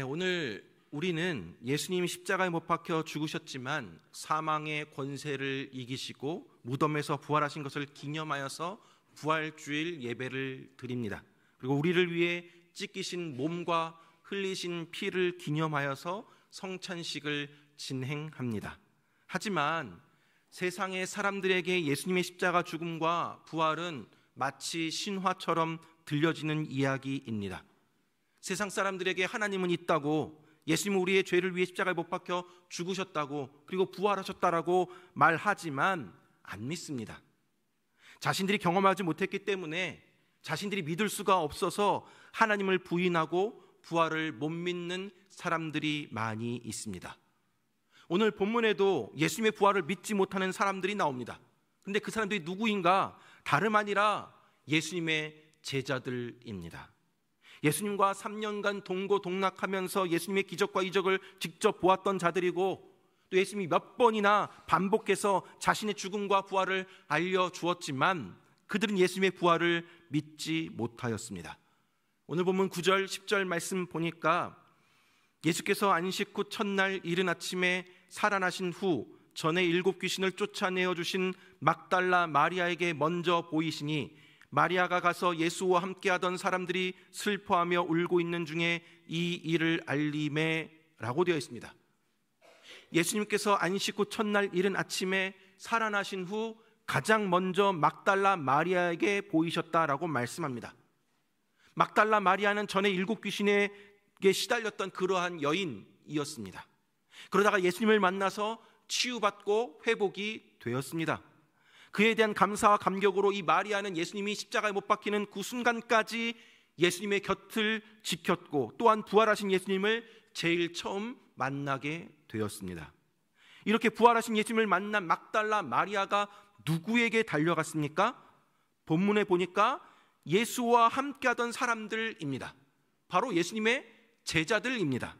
오늘 우리는 예수님이 십자가에 못 박혀 죽으셨지만 사망의 권세를 이기시고 무덤에서 부활하신 것을 기념하여서 부활주일 예배를 드립니다. 그리고 우리를 위해 찢기신 몸과 흘리신 피를 기념하여서 성찬식을 진행합니다. 하지만 세상의 사람들에게 예수님의 십자가 죽음과 부활은 마치 신화처럼 들려지는 이야기입니다. 세상 사람들에게 하나님은 있다고, 예수님은 우리의 죄를 위해 십자가에 못 박혀 죽으셨다고, 그리고 부활하셨다라고 말하지만 안 믿습니다. 자신들이 경험하지 못했기 때문에 자신들이 믿을 수가 없어서 하나님을 부인하고 부활을 못 믿는 사람들이 많이 있습니다. 오늘 본문에도 예수님의 부활을 믿지 못하는 사람들이 나옵니다. 근데 그 사람들이 누구인가? 다름 아니라 예수님의 제자들입니다. 예수님과 3년간 동고동락하면서 예수님의 기적과 이적을 직접 보았던 자들이고, 또 예수님이 몇 번이나 반복해서 자신의 죽음과 부활을 알려주었지만 그들은 예수님의 부활을 믿지 못하였습니다. 오늘 본문 9절 10절 말씀 보니까 예수께서 안식 후 첫날 이른 아침에 살아나신 후 전에 7 귀신을 쫓아내어 주신 막달라 마리아에게 먼저 보이시니, 마리아가 가서 예수와 함께하던 사람들이 슬퍼하며 울고 있는 중에 이 일을 알림에 라고 되어 있습니다. 예수님께서 안식 후 첫날 이른 아침에 살아나신 후 가장 먼저 막달라 마리아에게 보이셨다라고 말씀합니다. 막달라 마리아는 전에 7 귀신에게 시달렸던 그러한 여인이었습니다. 그러다가 예수님을 만나서 치유받고 회복이 되었습니다. 그에 대한 감사와 감격으로 이 마리아는 예수님이 십자가에 못 박히는 그 순간까지 예수님의 곁을 지켰고, 또한 부활하신 예수님을 제일 처음 만나게 되었습니다. 이렇게 부활하신 예수님을 만난 막달라 마리아가 누구에게 달려갔습니까? 본문에 보니까 예수와 함께하던 사람들입니다. 바로 예수님의 제자들입니다.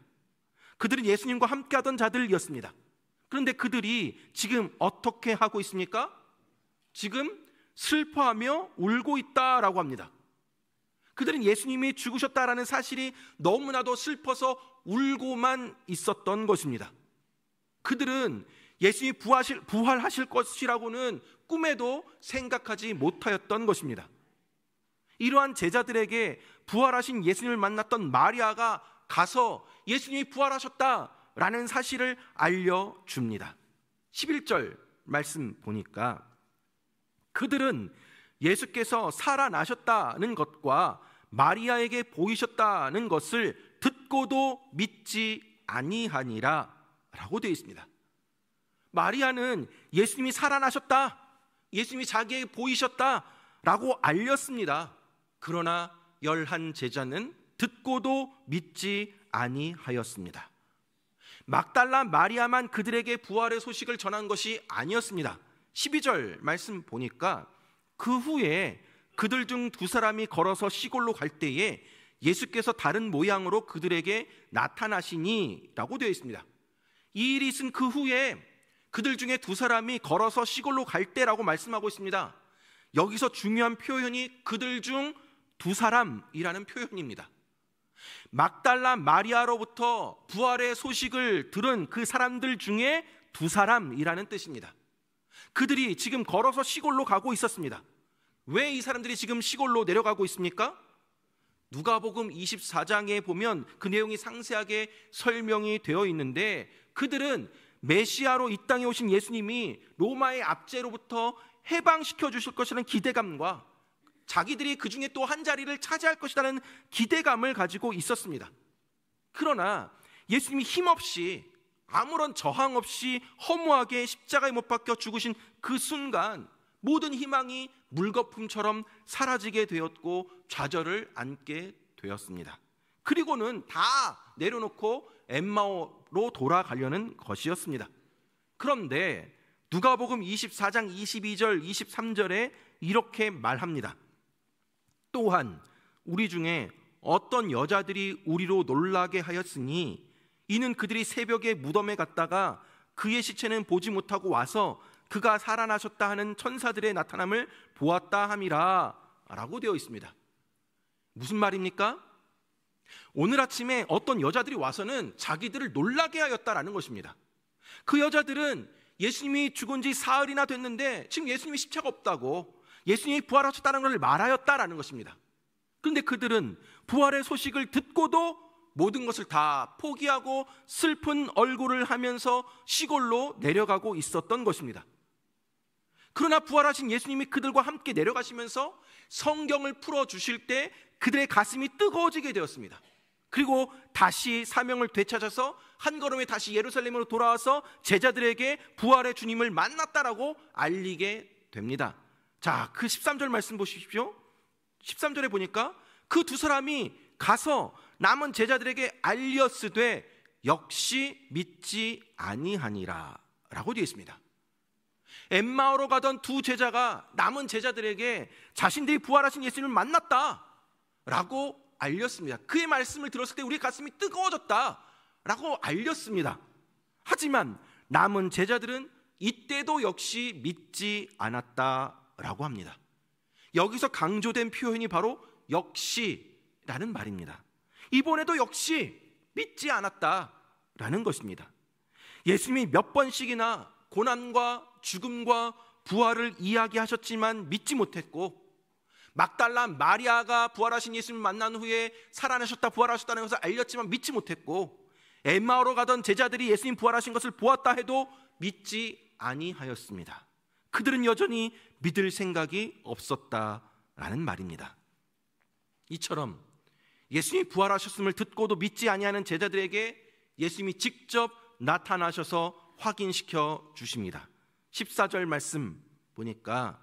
그들은 예수님과 함께하던 자들이었습니다. 그런데 그들이 지금 어떻게 하고 있습니까? 지금 슬퍼하며 울고 있다라고 합니다. 그들은 예수님이 죽으셨다라는 사실이 너무나도 슬퍼서 울고만 있었던 것입니다. 그들은 예수님이 부활하실 것이라고는 꿈에도 생각하지 못하였던 것입니다. 이러한 제자들에게 부활하신 예수님을 만났던 마리아가 가서 예수님이 부활하셨다라는 사실을 알려줍니다. 11절 말씀 보니까 그들은 예수께서 살아나셨다는 것과 마리아에게 보이셨다는 것을 듣고도 믿지 아니하니라 라고 되어 있습니다. 마리아는 예수님이 살아나셨다, 예수님이 자기에게 보이셨다 라고 알렸습니다. 그러나 11 제자는 듣고도 믿지 아니하였습니다. 막달라 마리아만 그들에게 부활의 소식을 전한 것이 아니었습니다. 12절 말씀 보니까 그 후에 그들 중 2 사람이 걸어서 시골로 갈 때에 예수께서 다른 모양으로 그들에게 나타나시니 라고 되어 있습니다. 이 일이 있은 그 후에 그들 중에 2 사람이 걸어서 시골로 갈 때라고 말씀하고 있습니다. 여기서 중요한 표현이 그들 중 2 사람이라는 표현입니다. 막달라 마리아로부터 부활의 소식을 들은 그 사람들 중에 2 사람이라는 뜻입니다. 그들이 지금 걸어서 시골로 가고 있었습니다. 왜 이 사람들이 지금 시골로 내려가고 있습니까? 누가복음 24장에 보면 그 내용이 상세하게 설명이 되어 있는데, 그들은 메시아로 이 땅에 오신 예수님이 로마의 압제로부터 해방시켜 주실 것이라는 기대감과 자기들이 그 중에 또 한 자리를 차지할 것이라는 기대감을 가지고 있었습니다. 그러나 예수님이 힘없이, 아무런 저항 없이 허무하게 십자가에 못 박혀 죽으신 그 순간 모든 희망이 물거품처럼 사라지게 되었고 좌절을 안게 되었습니다. 그리고는 다 내려놓고 엠마오로 돌아가려는 것이었습니다. 그런데 누가복음 24장 22절 23절에 이렇게 말합니다. 또한 우리 중에 어떤 여자들이 우리로 놀라게 하였으니 이는 그들이 새벽에 무덤에 갔다가 그의 시체는 보지 못하고 와서 그가 살아나셨다 하는 천사들의 나타남을 보았다 함이라 라고 되어 있습니다. 무슨 말입니까? 오늘 아침에 어떤 여자들이 와서는 자기들을 놀라게 하였다라는 것입니다. 그 여자들은 예수님이 죽은 지 사흘이나 됐는데 지금 예수님이 십자가 없다고, 예수님이 부활하셨다는 것을 말하였다라는 것입니다. 그런데 그들은 부활의 소식을 듣고도 모든 것을 다 포기하고 슬픈 얼굴을 하면서 시골로 내려가고 있었던 것입니다. 그러나 부활하신 예수님이 그들과 함께 내려가시면서 성경을 풀어주실 때 그들의 가슴이 뜨거워지게 되었습니다. 그리고 다시 사명을 되찾아서 한 걸음에 다시 예루살렘으로 돌아와서 제자들에게 부활의 주님을 만났다라고 알리게 됩니다. 자, 그 13절 말씀 보십시오. 13절에 보니까 그 두 사람이 가서 남은 제자들에게 알렸으되 역시 믿지 아니하니라 라고 되어 있습니다. 엠마오로 가던 두 제자가 남은 제자들에게 자신들이 부활하신 예수님을 만났다 라고 알렸습니다. 그의 말씀을 들었을 때 우리 가슴이 뜨거워졌다 라고 알렸습니다. 하지만 남은 제자들은 이때도 역시 믿지 않았다라고 합니다. 여기서 강조된 표현이 바로 역시라는 말입니다. 이번에도 역시 믿지 않았다라는 것입니다. 예수님이 몇 번씩이나 고난과 죽음과 부활을 이야기하셨지만 믿지 못했고, 막달라 마리아가 부활하신 예수님을 만난 후에 살아나셨다 부활하셨다는 것을 알렸지만 믿지 못했고, 엠마오로 가던 제자들이 예수님 부활하신 것을 보았다 해도 믿지 아니하였습니다. 그들은 여전히 믿을 생각이 없었다라는 말입니다. 이처럼 예수님이 부활하셨음을 듣고도 믿지 아니하는 제자들에게 예수님이 직접 나타나셔서 확인시켜 주십니다. 14절 말씀 보니까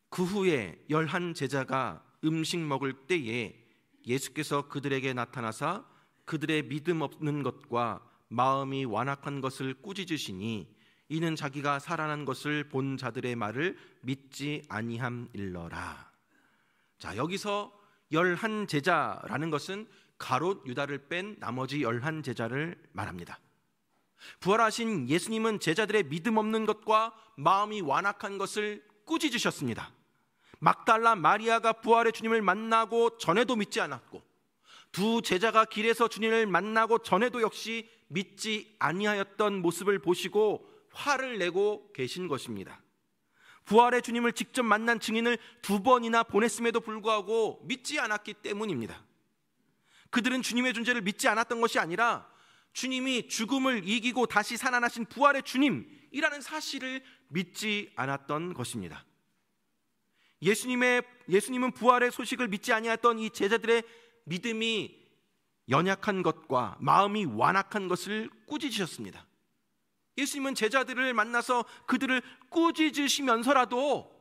그 후에 11 제자가 음식 먹을 때에 예수께서 그들에게 나타나사 그들의 믿음 없는 것과 마음이 완악한 것을 꾸짖으시니 이는 자기가 살아난 것을 본 자들의 말을 믿지 아니함일러라. 자, 여기서 11 제자라는 것은 가롯 유다를 뺀 나머지 11 제자를 말합니다. 부활하신 예수님은 제자들의 믿음 없는 것과 마음이 완악한 것을 꾸짖으셨습니다. 막달라 마리아가 부활의 주님을 만나고 전에도 믿지 않았고, 두 제자가 길에서 주님을 만나고 전에도 역시 믿지 아니하였던 모습을 보시고 화를 내고 계신 것입니다. 부활의 주님을 직접 만난 증인을 2번이나 보냈음에도 불구하고 믿지 않았기 때문입니다. 그들은 주님의 존재를 믿지 않았던 것이 아니라 주님이 죽음을 이기고 다시 살아나신 부활의 주님이라는 사실을 믿지 않았던 것입니다. 예수님은 부활의 소식을 믿지 아니했던 이 제자들의 믿음이 연약한 것과 마음이 완악한 것을 꾸짖으셨습니다. 예수님은 제자들을 만나서 그들을 꾸짖으시면서라도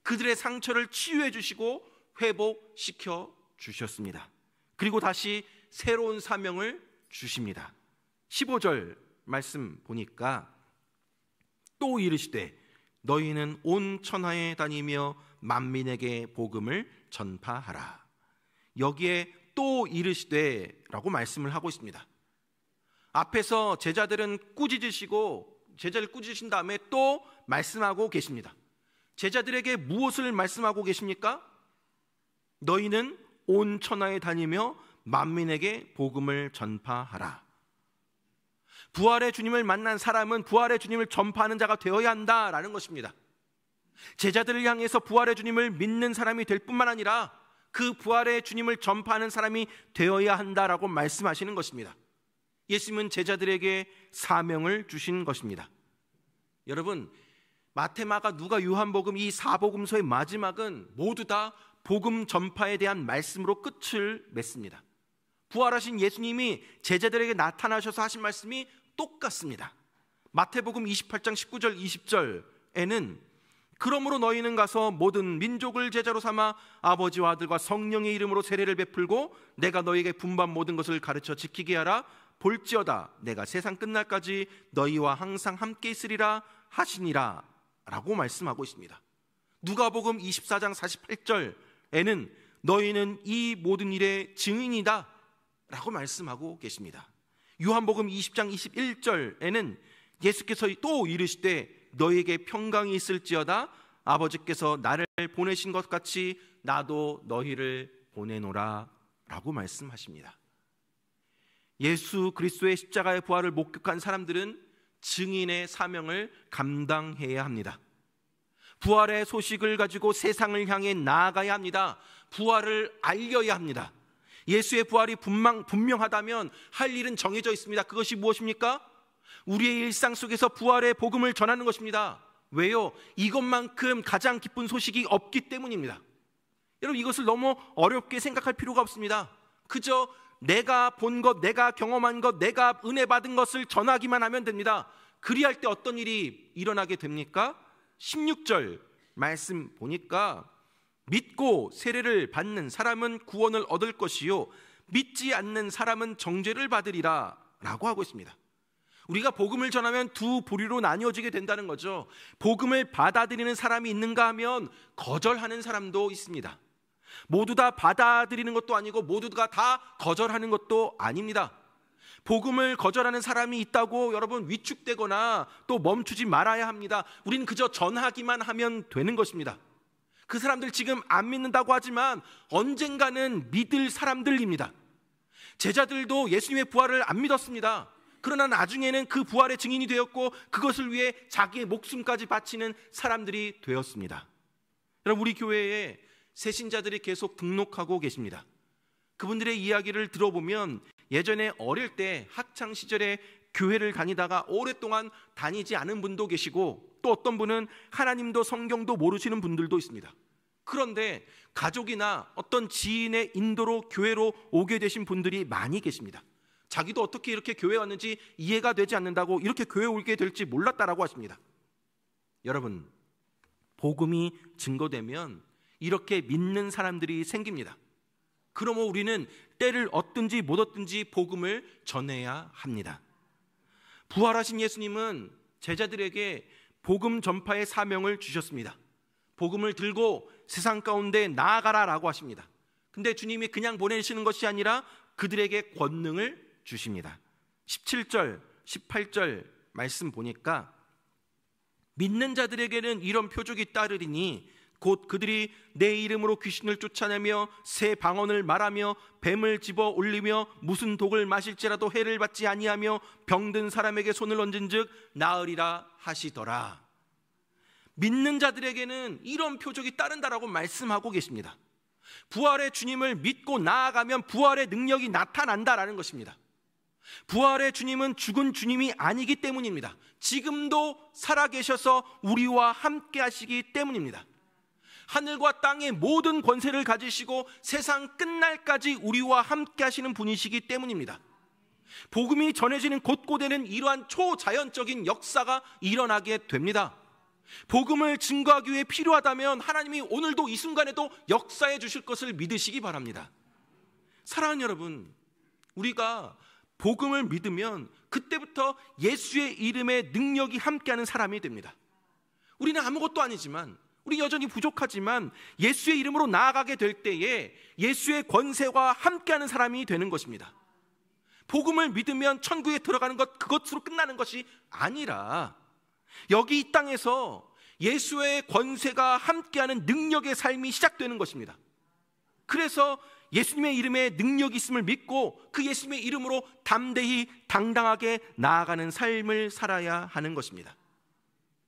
그들의 상처를 치유해 주시고 회복시켜 주셨습니다. 그리고 다시 새로운 사명을 주십니다. 15절 말씀 보니까 또 이르시되 너희는 온 천하에 다니며 만민에게 복음을 전파하라. 여기에 또 이르시되 라고 말씀을 하고 있습니다. 앞에서 제자들은 제자를 꾸짖으신 다음에 또 말씀하고 계십니다. 제자들에게 무엇을 말씀하고 계십니까? 너희는 온 천하에 다니며 만민에게 복음을 전파하라. 부활의 주님을 만난 사람은 부활의 주님을 전파하는 자가 되어야 한다라는 것입니다. 제자들을 향해서 부활의 주님을 믿는 사람이 될 뿐만 아니라 그 부활의 주님을 전파하는 사람이 되어야 한다라고 말씀하시는 것입니다. 예수님은 제자들에게 사명을 주신 것입니다. 여러분, 마태, 마가, 누가, 요한복음 이 4복음서의 마지막은 모두 다 복음 전파에 대한 말씀으로 끝을 맺습니다. 부활하신 예수님이 제자들에게 나타나셔서 하신 말씀이 똑같습니다. 마태복음 28장 19절 20절에는 그러므로 너희는 가서 모든 민족을 제자로 삼아 아버지와 아들과 성령의 이름으로 세례를 베풀고 내가 너희에게 분반 모든 것을 가르쳐 지키게 하라. 볼지어다 내가 세상 끝날까지 너희와 항상 함께 있으리라 하시니라 라고 말씀하고 있습니다. 누가복음 24장 48절에는 너희는 이 모든 일의 증인이다 라고 말씀하고 계십니다. 요한복음 20장 21절에는 예수께서 또 이르시되 너희에게 평강이 있을지어다 아버지께서 나를 보내신 것 같이 나도 너희를 보내노라 라고 말씀하십니다. 예수 그리스도의 십자가의 부활을 목격한 사람들은 증인의 사명을 감당해야 합니다. 부활의 소식을 가지고 세상을 향해 나아가야 합니다. 부활을 알려야 합니다. 예수의 부활이 분명하다면 할 일은 정해져 있습니다. 그것이 무엇입니까? 우리의 일상 속에서 부활의 복음을 전하는 것입니다. 왜요? 이것만큼 가장 기쁜 소식이 없기 때문입니다. 여러분, 이것을 너무 어렵게 생각할 필요가 없습니다. 그저 내가 본 것, 내가 경험한 것, 내가 은혜 받은 것을 전하기만 하면 됩니다. 그리할 때 어떤 일이 일어나게 됩니까? 16절 말씀 보니까 믿고 세례를 받는 사람은 구원을 얻을 것이요 믿지 않는 사람은 정죄를 받으리라 라고 하고 있습니다. 우리가 복음을 전하면 두 부류로 나뉘어지게 된다는 거죠. 복음을 받아들이는 사람이 있는가 하면 거절하는 사람도 있습니다. 모두 다 받아들이는 것도 아니고 모두가 다 거절하는 것도 아닙니다. 복음을 거절하는 사람이 있다고 여러분 위축되거나 또 멈추지 말아야 합니다. 우리는 그저 전하기만 하면 되는 것입니다. 그 사람들 지금 안 믿는다고 하지만 언젠가는 믿을 사람들입니다. 제자들도 예수님의 부활을 안 믿었습니다. 그러나 나중에는 그 부활의 증인이 되었고 그것을 위해 자기의 목숨까지 바치는 사람들이 되었습니다. 여러분, 우리 교회에 새신자들이 계속 등록하고 계십니다. 그분들의 이야기를 들어보면 예전에 어릴 때 학창시절에 교회를 다니다가 오랫동안 다니지 않은 분도 계시고 또 어떤 분은 하나님도 성경도 모르시는 분들도 있습니다. 그런데 가족이나 어떤 지인의 인도로 교회로 오게 되신 분들이 많이 계십니다. 자기도 어떻게 이렇게 교회에 왔는지 이해가 되지 않는다고 이렇게 교회에 오게 될지 몰랐다라고 하십니다. 여러분, 복음이 증거되면 이렇게 믿는 사람들이 생깁니다. 그러므로 우리는 때를 얻든지 못 얻든지 복음을 전해야 합니다. 부활하신 예수님은 제자들에게 복음 전파의 사명을 주셨습니다. 복음을 들고 세상 가운데 나아가라라고 하십니다. 근데 주님이 그냥 보내시는 것이 아니라 그들에게 권능을 주십니다. 17절, 18절 말씀 보니까 믿는 자들에게는 이런 표적이 따르리니 곧 그들이 내 이름으로 귀신을 쫓아내며 새 방언을 말하며 뱀을 집어 올리며 무슨 독을 마실지라도 해를 받지 아니하며 병든 사람에게 손을 얹은즉 나으리라 하시더라. 믿는 자들에게는 이런 표적이 따른다라고 말씀하고 계십니다. 부활의 주님을 믿고 나아가면 부활의 능력이 나타난다라는 것입니다. 부활의 주님은 죽은 주님이 아니기 때문입니다. 지금도 살아계셔서 우리와 함께 하시기 때문입니다. 하늘과 땅의 모든 권세를 가지시고 세상 끝날까지 우리와 함께 하시는 분이시기 때문입니다. 복음이 전해지는 곳곳에는 이러한 초자연적인 역사가 일어나게 됩니다. 복음을 증거하기 위해 필요하다면 하나님이 오늘도 이 순간에도 역사해 주실 것을 믿으시기 바랍니다. 사랑하는 여러분, 우리가 복음을 믿으면 그때부터 예수의 이름의 능력이 함께하는 사람이 됩니다. 우리는 아무것도 아니지만, 우리 여전히 부족하지만 예수의 이름으로 나아가게 될 때에 예수의 권세와 함께하는 사람이 되는 것입니다. 복음을 믿으면 천국에 들어가는 것, 그것으로 끝나는 것이 아니라 여기 이 땅에서 예수의 권세가 함께하는 능력의 삶이 시작되는 것입니다. 그래서 예수님의 이름에 능력이 있음을 믿고 그 예수님의 이름으로 담대히 당당하게 나아가는 삶을 살아야 하는 것입니다.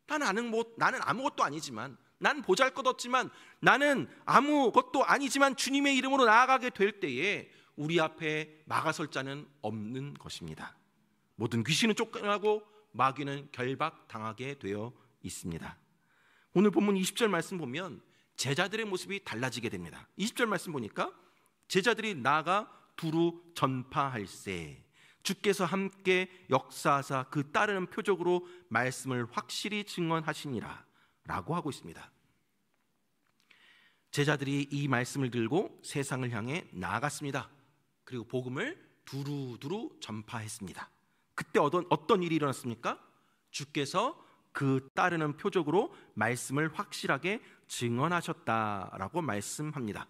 나는 아무것도 아니지만, 난 보잘것없지만, 나는 아무것도 아니지만 주님의 이름으로 나아가게 될 때에 우리 앞에 막아설 자는 없는 것입니다. 모든 귀신은 쫓겨나고 마귀는 결박당하게 되어 있습니다. 오늘 본문 20절 말씀 보면 제자들의 모습이 달라지게 됩니다. 20절 말씀 보니까 제자들이 나아가 두루 전파할세 주께서 함께 역사하사 그 따르는 표적으로 말씀을 확실히 증언하시니라 라고 하고 있습니다. 제자들이 이 말씀을 들고 세상을 향해 나아갔습니다. 그리고 복음을 두루두루 전파했습니다. 그때 어떤 일이 일어났습니까? 주께서 그 따르는 표적으로 말씀을 확실하게 증언하셨다라고 말씀합니다.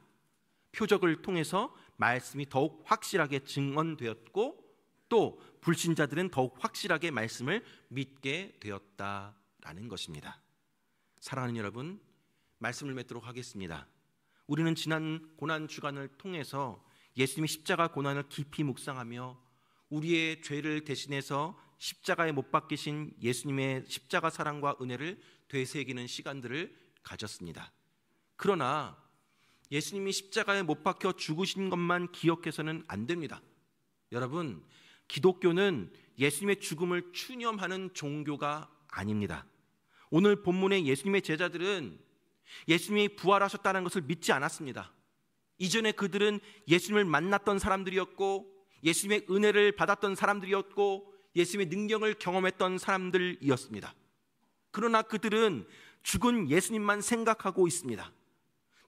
표적을 통해서 말씀이 더욱 확실하게 증언되었고 또 불신자들은 더욱 확실하게 말씀을 믿게 되었다라는 것입니다. 사랑하는 여러분, 말씀을 맺도록 하겠습니다. 우리는 지난 고난 주간을 통해서 예수님의 십자가 고난을 깊이 묵상하며 우리의 죄를 대신해서 십자가에 못 박히신 예수님의 십자가 사랑과 은혜를 되새기는 시간들을 가졌습니다. 그러나 예수님이 십자가에 못 박혀 죽으신 것만 기억해서는 안 됩니다. 여러분, 기독교는 예수님의 죽음을 추념하는 종교가 아닙니다. 오늘 본문의 예수님의 제자들은 예수님이 부활하셨다는 것을 믿지 않았습니다. 이전에 그들은 예수님을 만났던 사람들이었고, 예수님의 은혜를 받았던 사람들이었고, 예수님의 능력을 경험했던 사람들이었습니다. 그러나 그들은 죽은 예수님만 생각하고 있습니다.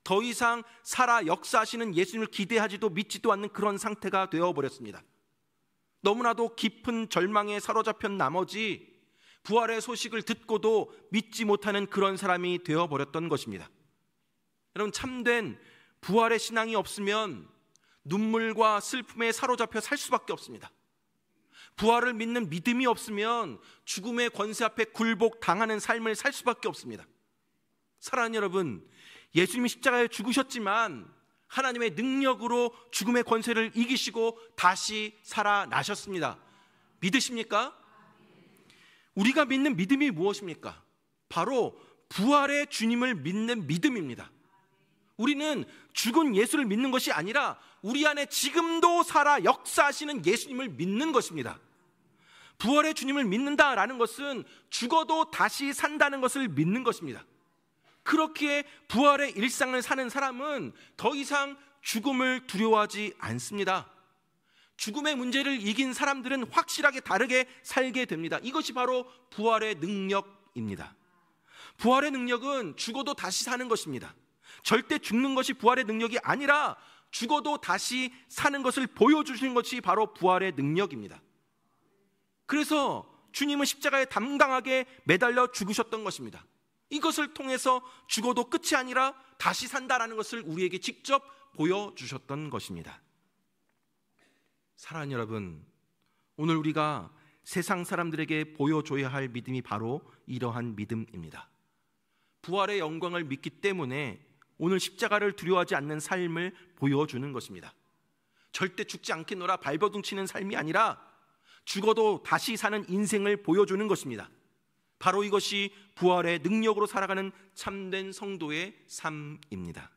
더 이상 살아 역사하시는 예수님을 기대하지도 믿지도 않는 그런 상태가 되어버렸습니다. 너무나도 깊은 절망에 사로잡힌 나머지 부활의 소식을 듣고도 믿지 못하는 그런 사람이 되어버렸던 것입니다. 여러분, 참된 부활의 신앙이 없으면 눈물과 슬픔에 사로잡혀 살 수밖에 없습니다. 부활을 믿는 믿음이 없으면 죽음의 권세 앞에 굴복당하는 삶을 살 수밖에 없습니다. 사랑하는 여러분, 예수님이 십자가에 죽으셨지만 하나님의 능력으로 죽음의 권세를 이기시고 다시 살아나셨습니다. 믿으십니까? 우리가 믿는 믿음이 무엇입니까? 바로 부활의 주님을 믿는 믿음입니다. 우리는 죽은 예수를 믿는 것이 아니라 우리 안에 지금도 살아 역사하시는 예수님을 믿는 것입니다. 부활의 주님을 믿는다라는 것은 죽어도 다시 산다는 것을 믿는 것입니다. 그렇기에 부활의 일상을 사는 사람은 더 이상 죽음을 두려워하지 않습니다. 죽음의 문제를 이긴 사람들은 확실하게 다르게 살게 됩니다. 이것이 바로 부활의 능력입니다. 부활의 능력은 죽어도 다시 사는 것입니다. 절대 죽는 것이 부활의 능력이 아니라 죽어도 다시 사는 것을 보여주시는 것이 바로 부활의 능력입니다. 그래서 주님은 십자가에 담당하게 매달려 죽으셨던 것입니다. 이것을 통해서 죽어도 끝이 아니라 다시 산다라는 것을 우리에게 직접 보여주셨던 것입니다. 사랑하는 여러분, 오늘 우리가 세상 사람들에게 보여줘야 할 믿음이 바로 이러한 믿음입니다. 부활의 영광을 믿기 때문에 오늘 십자가를 두려워하지 않는 삶을 보여주는 것입니다. 절대 죽지 않겠노라 발버둥 치는 삶이 아니라 죽어도 다시 사는 인생을 보여주는 것입니다. 바로 이것이 부활의 능력으로 살아가는 참된 성도의 삶입니다.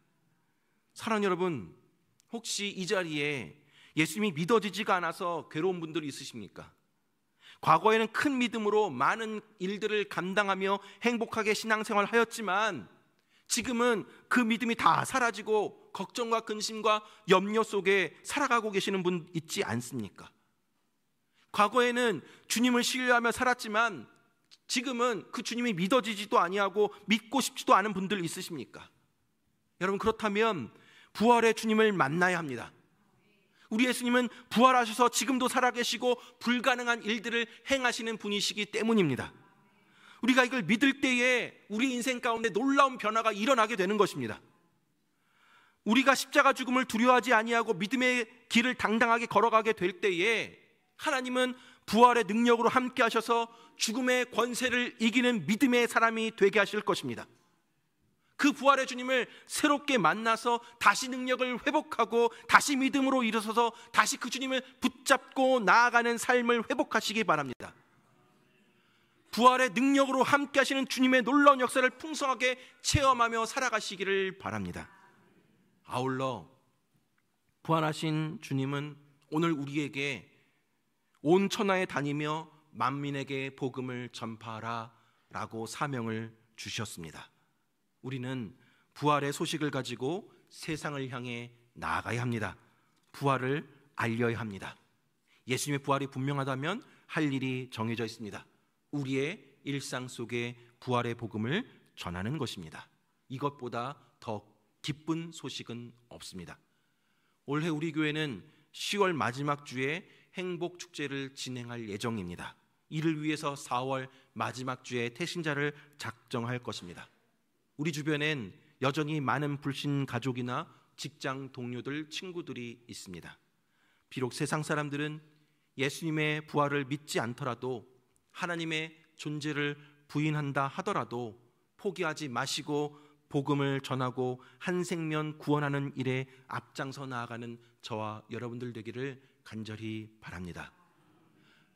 사랑하는 여러분, 혹시 이 자리에 예수님이 믿어지지가 않아서 괴로운 분들이 있으십니까? 과거에는 큰 믿음으로 많은 일들을 감당하며 행복하게 신앙생활을 하였지만 지금은 그 믿음이 다 사라지고 걱정과 근심과 염려 속에 살아가고 계시는 분 있지 않습니까? 과거에는 주님을 신뢰하며 살았지만 지금은 그 주님이 믿어지지도 아니하고 믿고 싶지도 않은 분들 있으십니까? 여러분, 그렇다면 부활의 주님을 만나야 합니다. 우리 예수님은 부활하셔서 지금도 살아계시고 불가능한 일들을 행하시는 분이시기 때문입니다. 우리가 이걸 믿을 때에 우리 인생 가운데 놀라운 변화가 일어나게 되는 것입니다. 우리가 십자가 죽음을 두려워하지 아니하고 믿음의 길을 당당하게 걸어가게 될 때에 하나님은 부활의 능력으로 함께 하셔서 죽음의 권세를 이기는 믿음의 사람이 되게 하실 것입니다. 그 부활의 주님을 새롭게 만나서 다시 능력을 회복하고 다시 믿음으로 일어서서 다시 그 주님을 붙잡고 나아가는 삶을 회복하시기 바랍니다. 부활의 능력으로 함께 하시는 주님의 놀라운 역사를 풍성하게 체험하며 살아가시기를 바랍니다. 아울러 부활하신 주님은 오늘 우리에게 온 천하에 다니며 만민에게 복음을 전파하라 라고 사명을 주셨습니다. 우리는 부활의 소식을 가지고 세상을 향해 나아가야 합니다. 부활을 알려야 합니다. 예수님의 부활이 분명하다면 할 일이 정해져 있습니다. 우리의 일상 속에 부활의 복음을 전하는 것입니다. 이것보다 더 기쁜 소식은 없습니다. 올해 우리 교회는 10월 마지막 주에 행복 축제를 진행할 예정입니다. 이를 위해서 4월 마지막 주에 태신자를 작정할 것입니다. 우리 주변엔 여전히 많은 불신 가족이나 직장 동료들, 친구들이 있습니다. 비록 세상 사람들은 예수님의 부활을 믿지 않더라도 하나님의 존재를 부인한다 하더라도 포기하지 마시고 복음을 전하고 한 생명 구원하는 일에 앞장서 나아가는 저와 여러분들 되기를 간절히 바랍니다.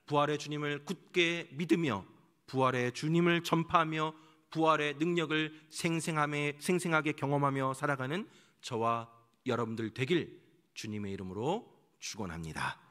부활의 주님을 굳게 믿으며 부활의 주님을 전파하며 부활의 능력을 생생하게 경험하며 살아가는 저와 여러분들 되길 주님의 이름으로 축원합니다.